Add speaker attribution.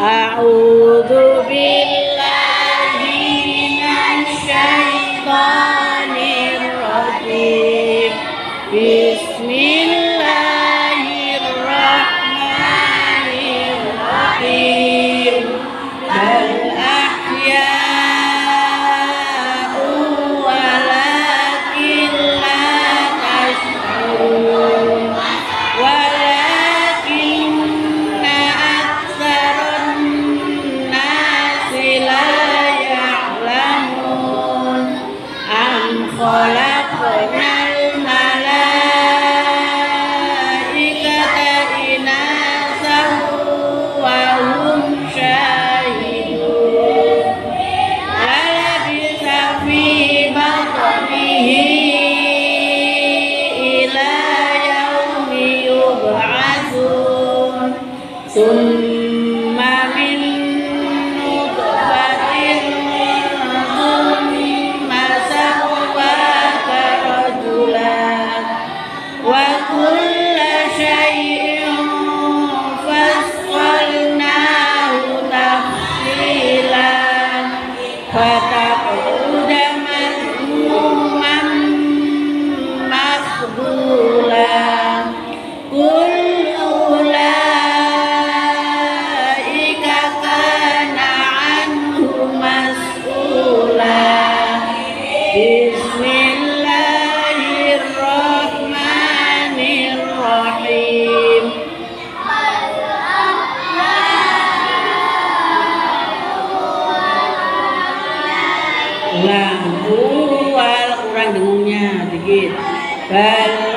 Speaker 1: A'udzu billahi minasyaitonir rajim. Bismillahirrahmanirrahim. Bal ahya'u walakin la tash'urun. Walakinna aktsarun nasi la ya'lamun. Am khalaqnal malaikata inasan wa hum syahidun. Labisa fi batnihi ila yaumi yub'atsun. Summa min nutfatin summa sawwaka rajulan. Wa kulla syai'in fassalnahu tafsilan. Fataq'uda madhmuman makhdulan. Kullu ulaika kana anhu mas'ula. Bismillahirrahmanirrahim. Lahu kurang dengungnya dikit. Bal